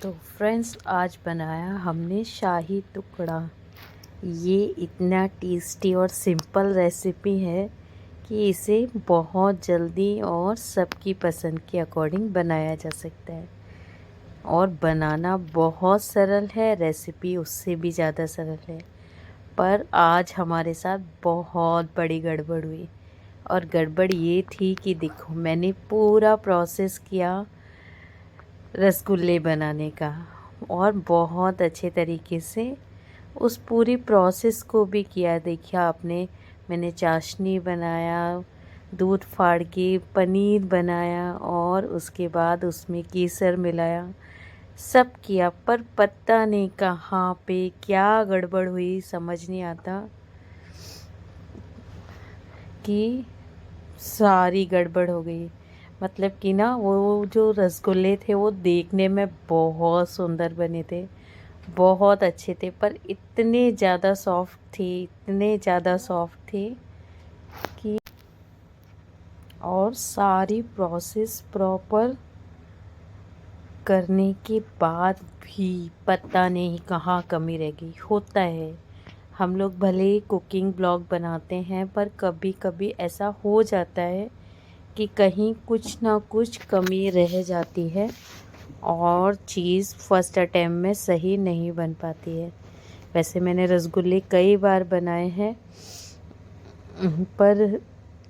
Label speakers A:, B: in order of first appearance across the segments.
A: तो फ्रेंड्स आज बनाया हमने शाही टुकड़ा। ये इतना टेस्टी और सिंपल रेसिपी है कि इसे बहुत जल्दी और सबकी पसंद के अकॉर्डिंग बनाया जा सकता है और बनाना बहुत सरल है। रेसिपी उससे भी ज़्यादा सरल है, पर आज हमारे साथ बहुत बड़ी गड़बड़ हुई। और गड़बड़ ये थी कि देखो, मैंने पूरा प्रोसेस किया रसगुल्ले बनाने का और बहुत अच्छे तरीके से उस पूरी प्रोसेस को भी किया। देखिए आपने, मैंने चाशनी बनाया, दूध फाड़ के पनीर बनाया और उसके बाद उसमें केसर मिलाया, सब किया, पर पता नहीं कहाँ पे क्या गड़बड़ हुई, समझ नहीं आता कि सारी गड़बड़ हो गई। मतलब कि ना, वो जो रसगुल्ले थे वो देखने में बहुत सुंदर बने थे, बहुत अच्छे थे, पर इतने ज़्यादा सॉफ्ट थे, इतने ज़्यादा सॉफ्ट थे कि और सारी प्रोसेस प्रॉपर करने के बाद भी पता नहीं कहाँ कमी रह गई। होता है, हम लोग भले ही कुकिंग ब्लॉग बनाते हैं, पर कभी कभी ऐसा हो जाता है कि कहीं कुछ ना कुछ कमी रह जाती है और चीज़ फर्स्ट अटेम्प्ट में सही नहीं बन पाती है। वैसे मैंने रसगुल्ले कई बार बनाए हैं, पर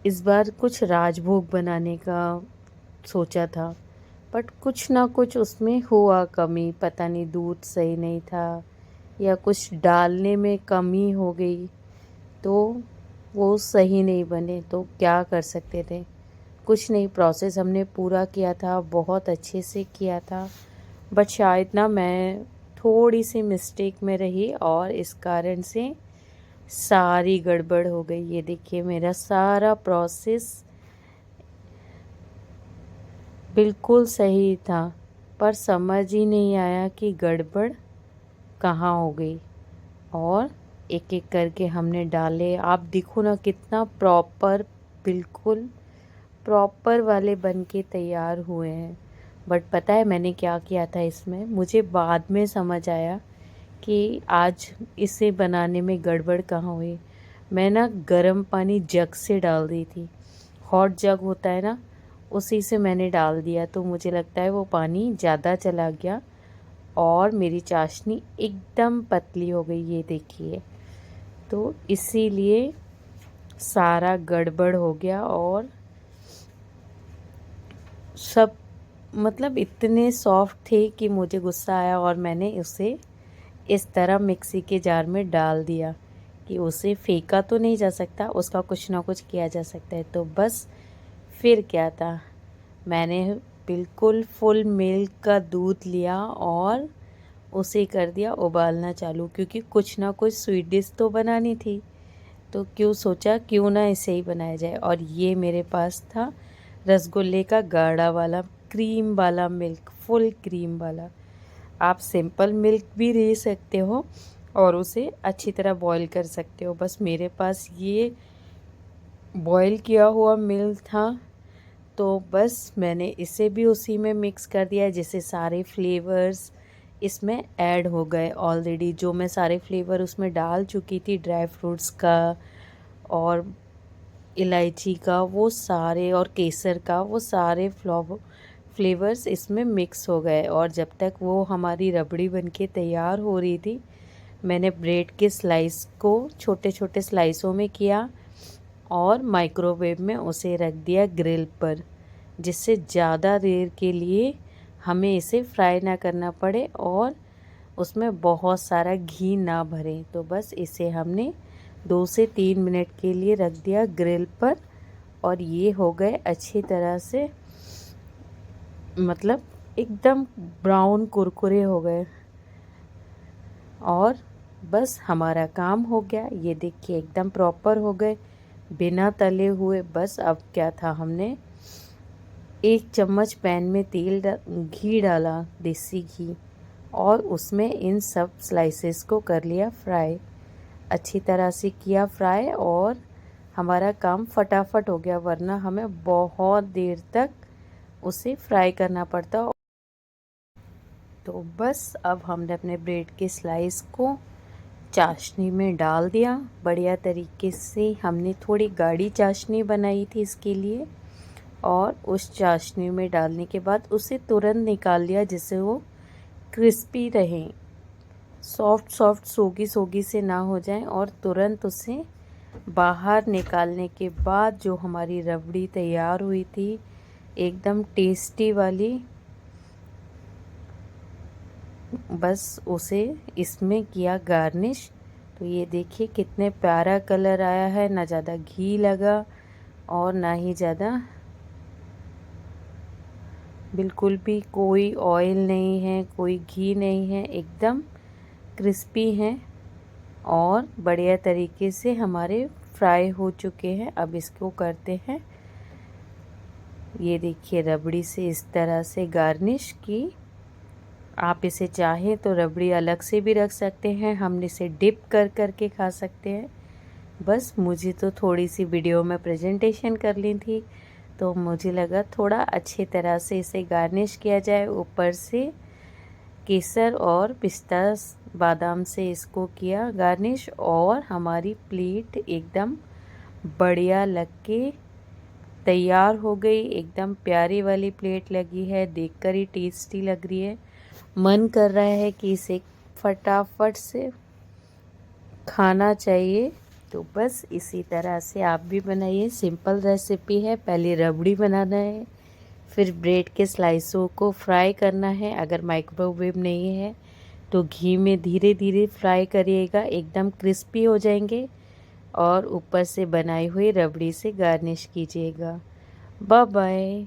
A: इस बार कुछ राजभोग बनाने का सोचा था, बट कुछ ना कुछ उसमें हुआ कमी। पता नहीं दूध सही नहीं था या कुछ डालने में कमी हो गई, तो वो सही नहीं बने। तो क्या कर सकते थे, कुछ नहीं, प्रोसेस हमने पूरा किया था, बहुत अच्छे से किया था, बट शायद ना मैं थोड़ी सी मिस्टेक में रही और इस कारण से सारी गड़बड़ हो गई। ये देखिए, मेरा सारा प्रोसेस बिल्कुल सही था, पर समझ ही नहीं आया कि गड़बड़ कहाँ हो गई। और एक एक करके हमने डाले, आप देखो ना कितना प्रॉपर, बिल्कुल प्रॉपर वाले बन के तैयार हुए हैं। बट पता है मैंने क्या किया था इसमें, मुझे बाद में समझ आया कि आज इसे बनाने में गड़बड़ कहाँ हुई। मैं ना गर्म पानी जग से डाल दी थी, हॉट जग होता है ना, उसी से मैंने डाल दिया, तो मुझे लगता है वो पानी ज़्यादा चला गया और मेरी चाशनी एकदम पतली हो गई। ये देखिए, तो इसीलिए सारा गड़बड़ हो गया और सब, मतलब इतने सॉफ्ट थे कि मुझे गुस्सा आया और मैंने उसे इस तरह मिक्सी के जार में डाल दिया कि उसे फेंका तो नहीं जा सकता, उसका कुछ ना कुछ किया जा सकता है। तो बस फिर क्या था, मैंने बिल्कुल फुल मिल्क का दूध लिया और उसे कर दिया उबालना चालू, क्योंकि कुछ ना कुछ स्वीट डिश तो बनानी थी। तो क्यों सोचा क्यों ना इसे ही बनाया जाए। और ये मेरे पास था रसगुल्ले का गाढ़ा वाला क्रीम वाला मिल्क, फुल क्रीम वाला। आप सिंपल मिल्क भी ले सकते हो और उसे अच्छी तरह बॉईल कर सकते हो। बस मेरे पास ये बॉईल किया हुआ मिल्क था, तो बस मैंने इसे भी उसी में मिक्स कर दिया, जिससे सारे फ्लेवर्स इसमें ऐड हो गए। ऑलरेडी जो मैं सारे फ्लेवर उसमें डाल चुकी थी, ड्राई फ्रूट्स का और इलायची का, वो सारे, और केसर का, वो सारे फ्लेवर्स इसमें मिक्स हो गए। और जब तक वो हमारी रबड़ी बनके तैयार हो रही थी, मैंने ब्रेड के स्लाइस को छोटे छोटे स्लाइसों में किया और माइक्रोवेव में उसे रख दिया ग्रिल पर, जिससे ज़्यादा देर के लिए हमें इसे फ्राई ना करना पड़े और उसमें बहुत सारा घी ना भरे। तो बस इसे हमने 2 से 3 मिनट के लिए रख दिया ग्रिल पर और ये हो गए अच्छी तरह से, मतलब एकदम ब्राउन कुरकुरे हो गए और बस हमारा काम हो गया। ये देखिए एकदम प्रॉपर हो गए, बिना तले हुए। बस अब क्या था, हमने 1 चम्मच पैन में घी डाला, देसी घी, और उसमें इन सब स्लाइसेस को कर लिया फ्राई, अच्छी तरह से किया फ्राई और हमारा काम फटाफट हो गया, वरना हमें बहुत देर तक उसे फ्राई करना पड़ता। तो बस अब हमने अपने ब्रेड के स्लाइस को चाशनी में डाल दिया बढ़िया तरीके से। हमने थोड़ी गाढ़ी चाशनी बनाई थी इसके लिए, और उस चाशनी में डालने के बाद उसे तुरंत निकाल लिया जिससे वो क्रिस्पी रहें, सॉफ्ट सॉफ्ट सोगी सोगी से ना हो जाए। और तुरंत उसे बाहर निकालने के बाद जो हमारी रबड़ी तैयार हुई थी एकदम टेस्टी वाली, बस उसे इसमें किया गार्निश। तो ये देखिए कितने प्यारा कलर आया है, ना ज़्यादा घी लगा और ना ही ज़्यादा, बिल्कुल भी कोई ऑयल नहीं है, कोई घी नहीं है, एकदम क्रिस्पी हैं और बढ़िया तरीके से हमारे फ्राई हो चुके हैं। अब इसको करते हैं, ये देखिए रबड़ी से इस तरह से गार्निश की। आप इसे चाहें तो रबड़ी अलग से भी रख सकते हैं, हम इसे डिप कर करके खा सकते हैं। बस मुझे तो थोड़ी सी वीडियो में प्रेजेंटेशन कर ली थी, तो मुझे लगा थोड़ा अच्छी तरह से इसे गार्निश किया जाए। ऊपर से केसर और पिस्ता बादाम से इसको किया गार्निश, और हमारी प्लेट एकदम बढ़िया लग के तैयार हो गई। एकदम प्यारी वाली प्लेट लगी है, देखकर ही टेस्टी लग रही है। मन कर रहा है कि इसे फटाफट से खाना चाहिए। तो बस इसी तरह से आप भी बनाइए, सिंपल रेसिपी है। पहले रबड़ी बनाना है, फिर ब्रेड के स्लाइसों को फ्राई करना है। अगर माइक्रोवेव नहीं है तो घी में धीरे धीरे फ्राई करिएगा, एकदम क्रिस्पी हो जाएंगे। और ऊपर से बनाई हुई रबड़ी से गार्निश कीजिएगा। Bye bye.